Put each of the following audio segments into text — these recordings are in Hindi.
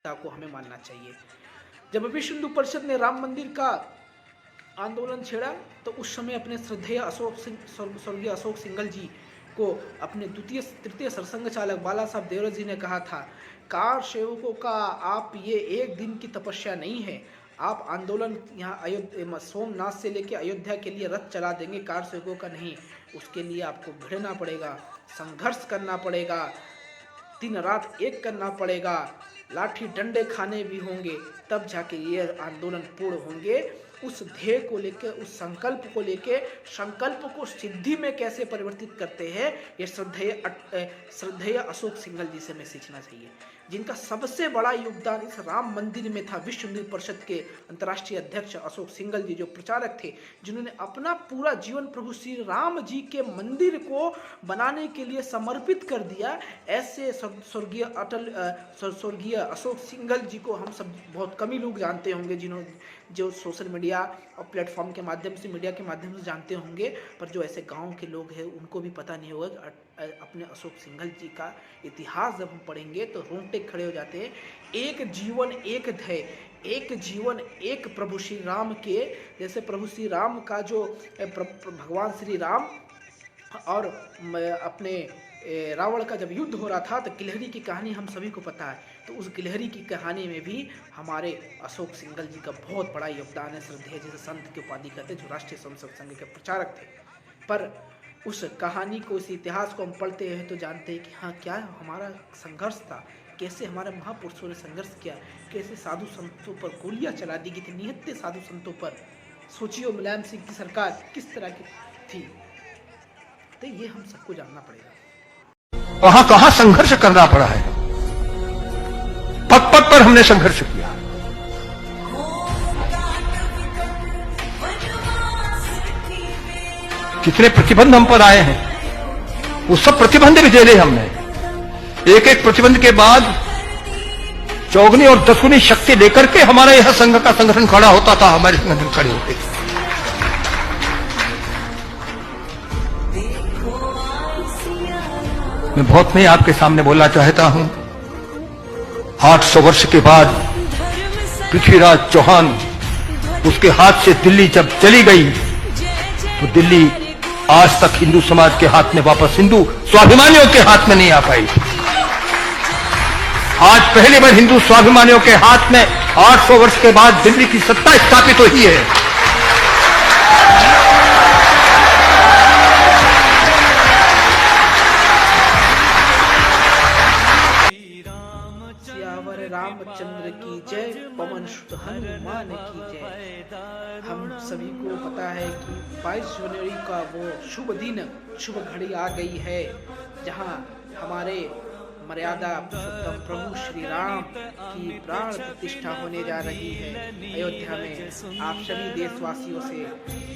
को हमें मानना चाहिए। जब विश्व हिंदू परिषद ने राम मंदिर का आंदोलन छेड़ा तो उस समय अपने श्रद्धेय स्वर्गीय अशोक सिंघल जी को अपने द्वितीय तृतीय सरसंघ चालक बाला साहब देवरत जी ने कहा था, कार सेवकों का आप ये एक दिन की तपस्या नहीं है, आप आंदोलन यहाँ अयोध्या सोमनाथ से लेकर अयोध्या के लिए रथ चला देंगे, कार सेवकों का नहीं। उसके लिए आपको भिड़ना पड़ेगा, संघर्ष करना पड़ेगा, दिन रात एक करना पड़ेगा, लाठी डंडे खाने भी होंगे, तब जाके ये आंदोलन पूर्ण होंगे। उस ध्येय को लेकर, उस संकल्प को लेकर, संकल्प को सिद्धि में कैसे परिवर्तित करते हैं, ये श्रद्धेय अशोक सिंघल जी से हमें सीखना चाहिए, जिनका सबसे बड़ा योगदान इस राम मंदिर में था। विश्व हिंदू परिषद के अंतर्राष्ट्रीय अध्यक्ष अशोक सिंघल जी जो प्रचारक थे, जिन्होंने अपना पूरा जीवन प्रभु श्री राम जी के मंदिर को बनाने के लिए समर्पित कर दिया। ऐसे स्वर्गीय अशोक सिंघल जी को हम सब बहुत कम ही लोग जानते होंगे, जो सोशल मीडिया और प्लेटफॉर्म के माध्यम से, मीडिया के माध्यम से जानते होंगे, पर जो ऐसे गांव के लोग हैं उनको भी पता नहीं होगा। अपने अशोक सिंघल जी का इतिहास जब हम पढ़ेंगे तो रोंगटे खड़े हो जाते हैं। एक जीवन एक ध्येय, एक जीवन एक प्रभु श्री राम के, जैसे प्रभु श्री राम का जो भगवान श्री राम और अपने रावण का जब युद्ध हो रहा था तो गिलहरी की कहानी हम सभी को पता है। तो उस गिलहरी की कहानी में भी हमारे अशोक सिंघल जी का बहुत बड़ा योगदान है। श्रद्धेय जिसे संत की उपाधि कहते हैं, जो राष्ट्रीय संसद संघ के प्रचारक थे। पर उस कहानी को, उस इतिहास को हम पढ़ते हैं तो जानते हैं कि हाँ, क्या हमारा संघर्ष था, कैसे हमारे महापुरुषों ने संघर्ष किया, कैसे साधु संतों पर गोलियां चला दी गई थी, निहत्थे साधु संतों पर। सोचियो मुलायम सिंह की सरकार किस तरह की थी। तो ये हम सबको जानना पड़ेगा। वहां कहां संघर्ष करना पड़ा है, पग पग पर हमने संघर्ष किया। कितने प्रतिबंध हम पर आए हैं, वो सब प्रतिबंध भी झेले हमने। एक एक प्रतिबंध के बाद चौगुनी और दसगुनी शक्ति लेकर के हमारा यह संघ का संगठन खड़ा होता था, हमारे संगठन खड़े होते थे। मैं बहुत नहीं आपके सामने बोलना चाहता हूं। 800 वर्ष के बाद पृथ्वीराज चौहान, उसके हाथ से दिल्ली जब चली गई तो दिल्ली आज तक हिंदू समाज के हाथ में वापस, हिंदू स्वाभिमानियों के हाथ में नहीं आ पाई। आज पहली बार हिंदू स्वाभिमानियों के हाथ में 800 वर्ष के बाद दिल्ली की सत्ता स्थापित हुई है। रामचंद्र की जय, पवन सुत हनुमान की जय। हम सभी को पता है कि 22 जनवरी का वो शुभ दिन, शुभ घड़ी आ गई है, जहां हमारे मर्यादा पुरुषोत्तम प्रभु श्री राम की प्राण प्रतिष्ठा होने जा रही है अयोध्या में। आप सभी देशवासियों से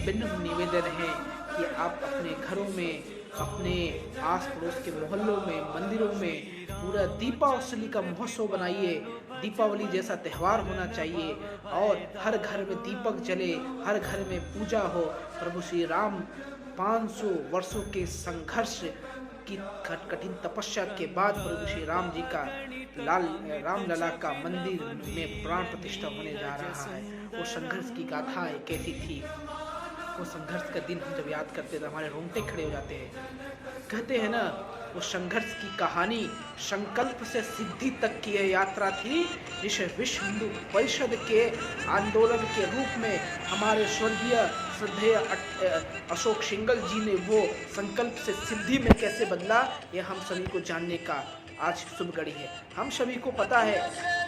विनम्र निवेदन है कि आप अपने घरों में, अपने आस पड़ोस के मोहल्लों में, मंदिरों में पूरा दीपावली का महोत्सव बनाइए। दीपावली जैसा त्यौहार होना चाहिए और हर घर में दीपक जले, हर घर में पूजा हो। प्रभु श्री राम 500 वर्षों के संघर्ष की कठिन तपस्या के बाद प्रभु श्री राम जी का रामलला का मंदिर में प्राण प्रतिष्ठा होने जा रहा है। वो संघर्ष की गाथा कैसी थी, वो संघर्ष का दिन हम जब याद करते हैं तो हमारे रोंगटे खड़े हो जाते हैं। कहते हैं ना, वो संघर्ष की कहानी संकल्प से सिद्धि तक की यह यात्रा थी, जिसे विश्व हिंदू परिषद के आंदोलन के रूप में हमारे स्वर्गीय श्रद्धेय अशोक सिंघल जी ने वो संकल्प से सिद्धि में कैसे बदला, ये हम सभी को जानने का आज शुभ घड़ी है। हम सभी को पता है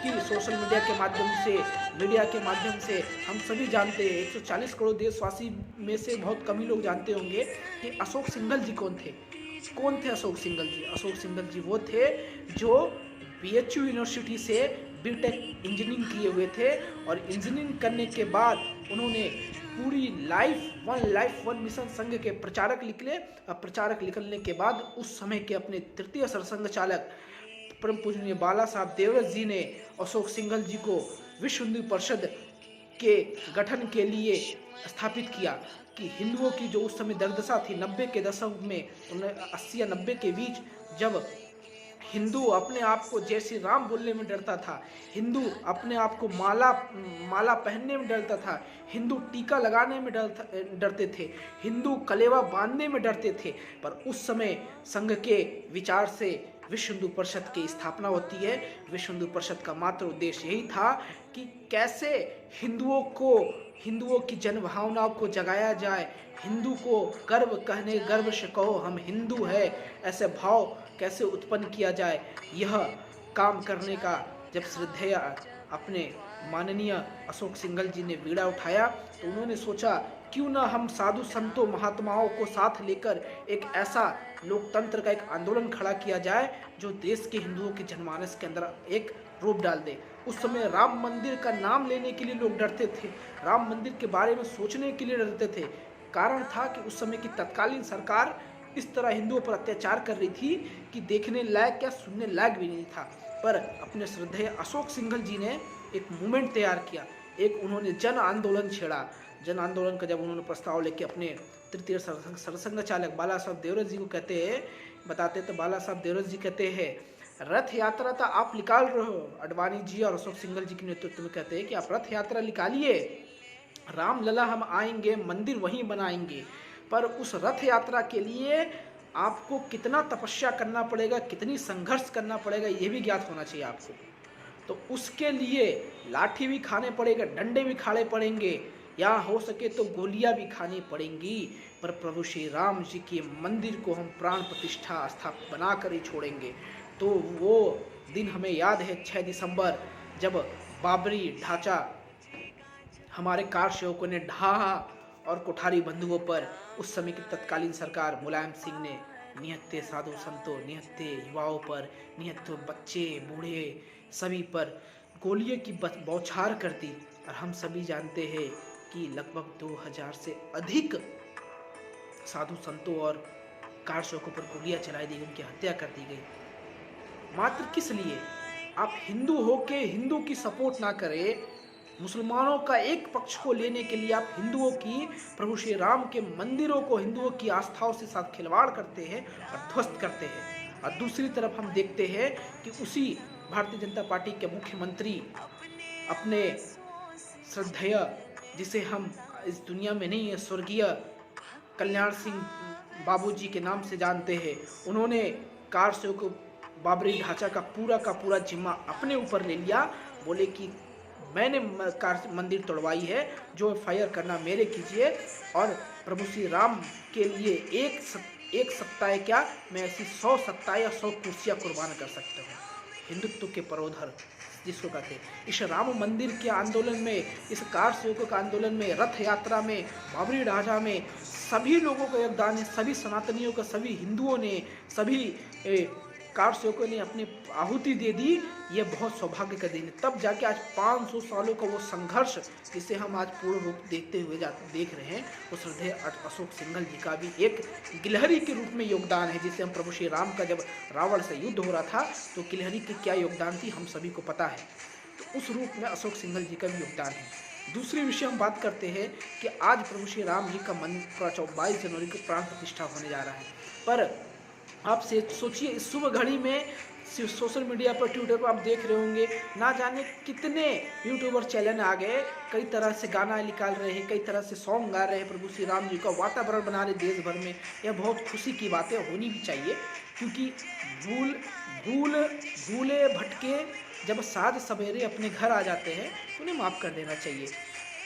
कि सोशल मीडिया के माध्यम से, मीडिया के माध्यम से हम सभी जानते हैं, 140 करोड़ देशवासी में से बहुत कम ही लोग जानते होंगे कि अशोक सिंघल जी कौन थे। कौन थे अशोक सिंघल जी? अशोक सिंघल जी वो थे जो BHU यूनिवर्सिटी से बीटेक इंजीनियरिंग किए हुए थे और इंजीनियरिंग करने के बाद उन्होंने पूरी लाइफ वन मिशन संघ के प्रचारक निकले। प्रचारक निकलने के बाद उस समय के अपने तृतीय सरसंघ चालक परम पूजनीय बाला साहब देवरत जी ने अशोक सिंघल जी को विश्व हिंदू परिषद के गठन के लिए स्थापित किया कि हिंदुओं की जो उस समय दुर्दशा थी 90 के दशक में, 80 या 90 के बीच, जब हिंदू अपने आप को जय श्री राम बोलने में डरता था, हिंदू अपने आप को माला माला पहनने में डरता था, हिंदू टीका लगाने में डरते थे, हिंदू कलेवा बांधने में डरते थे। पर उस समय संघ के विचार से विश्व हिंदू परिषद की स्थापना होती है। विश्व हिंदू परिषद का मात्र उद्देश्य यही था कि कैसे हिंदुओं की जन भावनाओं को जगाया जाए, हिंदू को गर्व से कहो हम हिंदू है, ऐसे भाव कैसे उत्पन्न किया जाए। यह काम करने का जब श्रद्धेय अपने माननीय अशोक सिंघल जी ने बीड़ा उठाया तो उन्होंने सोचा क्यों ना हम साधु संतों महात्माओं को साथ लेकर एक ऐसा लोकतंत्र का एक आंदोलन खड़ा किया जाए जो देश के हिंदुओं के जनमानस के अंदर एक रूप डाल दे। उस समय राम मंदिर का नाम लेने के लिए लोग डरते थे, राम मंदिर के बारे में सोचने के लिए डरते थे। कारण था कि उस समय की तत्कालीन सरकार इस तरह हिंदुओं पर अत्याचार कर रही थी कि देखने लायक क्या सुनने लायक भी नहीं था। पर अपने श्रद्धेय अशोक सिंघल जी ने एक मूवमेंट तैयार किया, एक उन्होंने जन आंदोलन छेड़ा। जन आंदोलन का जब उन्होंने प्रस्ताव लेके अपने तृतीय सरसंघ चालक बाला साहब देवरस जी को बताते तो बाला साहब देवरस जी कहते हैं रथ यात्रा तो आप निकाल रहे हो, अडवाणी जी और अशोक सिंघल जी के नेतृत्व में कहते हैं कि आप रथ यात्रा निकालिए, रामलला हम आएंगे, मंदिर वहीं बनाएंगे, पर उस रथ यात्रा के लिए आपको कितना तपस्या करना पड़ेगा, कितनी संघर्ष करना पड़ेगा, ये भी ज्ञात होना चाहिए आपको। तो उसके लिए लाठी भी खाने पड़ेगा, डंडे भी खाने पड़ेंगे, या हो सके तो गोलियां भी खानी पड़ेंगी, पर प्रभु श्री राम जी के मंदिर को हम प्राण प्रतिष्ठा स्थापित बना कर ही छोड़ेंगे। तो वो दिन हमें याद है 6 दिसंबर जब बाबरी ढांचा हमारे कार सेवकों ने ढहा और कोठारी बंधुओं पर उस समय की तत्कालीन सरकार मुलायम सिंह ने निहत्थे साधु संतों, निहत्थे युवाओं पर, निहत्थे बच्चे बूढ़े सभी पर गोलियों की बौछार कर दी। और हम सभी जानते हैं कि लगभग 2000 से अधिक साधु संतों और कार सेवकों पर गोलियां चलाई दी, उनकी हत्या कर दी गई। मात्र किस लिए? आप हिंदू होके हिंदू की सपोर्ट ना करें, मुसलमानों का एक पक्ष को लेने के लिए आप हिंदुओं की, प्रभु श्री राम के मंदिरों को, हिंदुओं की आस्थाओं से साथ खिलवाड़ करते हैं और ध्वस्त करते हैं। और दूसरी तरफ हम देखते हैं कि उसी भारतीय जनता पार्टी के मुख्यमंत्री अपने श्रद्धेय, जिसे हम इस दुनिया में नहीं है, स्वर्गीय कल्याण सिंह बाबूजी के नाम से जानते हैं, उन्होंने कार सेवक बाबरी ढांचा का पूरा जिम्मा अपने ऊपर ले लिया। बोले कि मैंने मंदिर तोड़वाई है, जो फायर करना मेरे कीजिए, और प्रभु श्री राम के लिए एक सप्ताह क्या, मैं ऐसी 100 सप्ताह या 100 कुर्सियाँ कुर्बान कर सकता हूँ। हिंदुत्व के परोधर जिसको कहते हैं, इस राम मंदिर के आंदोलन में, इस कार सेवकों का आंदोलन में, रथ यात्रा में, बाबरी ढांचा में सभी लोगों का योगदान है, सभी सनातनियों का, सभी हिंदुओं ने, सभी कार सेवकों ने अपनी आहुति दे दी। ये बहुत सौभाग्य का दिन है। तब जाके आज 500 सालों का वो संघर्ष जिसे हम आज पूर्ण रूप देखते हुए देख रहे हैं, वो श्रद्धेय अशोक सिंघल जी का भी एक गिलहरी के रूप में योगदान है। जिसे हम प्रभु श्री राम का जब रावण से युद्ध हो रहा था तो गिलहरी की क्या योगदान थी हम सभी को पता है, तो उस रूप में अशोक सिंघल जी का भी योगदान है। दूसरी विषय हम बात करते हैं कि आज प्रभु श्री राम जी का मंदिर 22 जनवरी को प्राण प्रतिष्ठा होने जा रहा है। पर आप सोचिए, इस शुभ घड़ी में सोशल मीडिया पर, ट्विटर पर आप देख रहे होंगे, ना जाने कितने यूट्यूबर चैनल आ गए, कई तरह से गाना निकाल रहे हैं, कई तरह से सॉन्ग गा रहे हैं, प्रभु श्री राम जी का वातावरण बना रहे देश भर में। यह बहुत खुशी की बातें होनी भी चाहिए, क्योंकि भूले भटके जब साँझ सवेरे अपने घर आ जाते हैं तो उन्हें माफ़ कर देना चाहिए।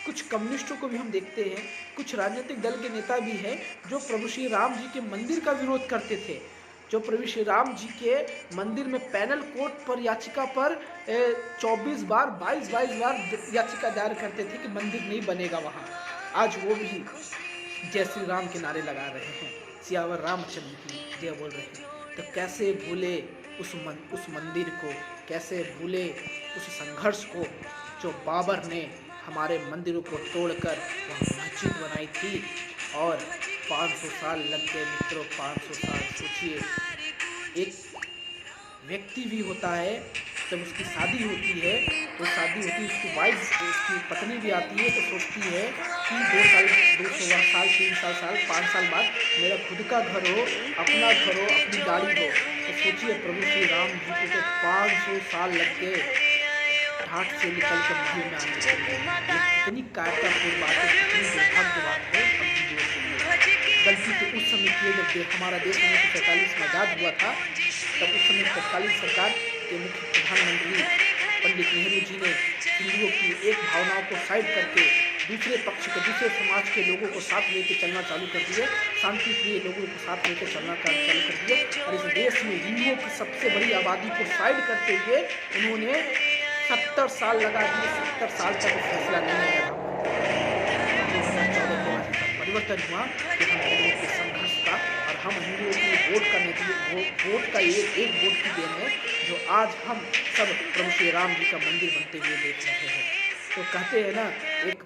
कुछ कम्युनिस्टों को भी हम देखते हैं, कुछ राजनीतिक दल के नेता भी हैं जो प्रभु श्री राम जी के मंदिर का विरोध करते थे, जो प्रभु श्री राम जी के मंदिर में पैनल कोर्ट पर याचिका पर 22 बार याचिका दायर करते थे कि मंदिर नहीं बनेगा वहाँ। आज वो भी जय श्री राम के नारे लगा रहे हैं, सियावर रामचंद्र की जय बोल रहे हैं। तो कैसे भूले उस मंदिर को, कैसे भूले उस संघर्ष को जो बाबर ने हमारे मंदिरों को तोड़कर वहाँ मस्जिद बनाई थी। और 500 साल लग गए मित्रों, 500 साल। सोचिए, एक व्यक्ति भी होता है जब उसकी शादी होती है, तो शादी होती है, उसकी वाइफ, उसकी पत्नी भी आती है तो सोचती है कि 2 साल 3 साल 5 साल बाद मेरा खुद का घर हो, अपना घर हो, अपनी गाड़ी हो। तो सोचिए प्रभु श्री राम जी को तो 500 साल लग गए घाट से निकल कर महल में आने के लिए। ये कितनी कायरतापूर्ण बात है, कितनी दुर्भाग्य बात है हम हिंदुओं के लिए। गलती तो उस समय की है जब हमारा देश 1947 में आज़ाद हुआ था, तब उस समय तत्कालीन सरकार के मुख्य प्रधानमंत्री पंडित नेहरू जी ने हिंदुओं की एक भावनाओं को साइड करके दूसरे पक्ष के, दूसरे समाज के लोगों को साथ लेकर चलना चालू कर दिए, शांति प्रिय लोगों को साथ लेकर चलना चालू कर दिए। और इस देश में हिंदुओं की सबसे बड़ी आबादी को साइड करते हुए उन्होंने 70 साल लगा दिए। 70 साल तक फैसला नहीं आया था। 2014 के बाद परिवर्तन हुआ कि हम हिंदुओं के संघर्ष का और हम हिंदुओं की वोट का नतीजा, वोट का एक वोट की देन है जो आज हम सब प्रभु श्री राम जी का मंदिर बनते हुए देख रहे हैं। तो कहते हैं ना, एक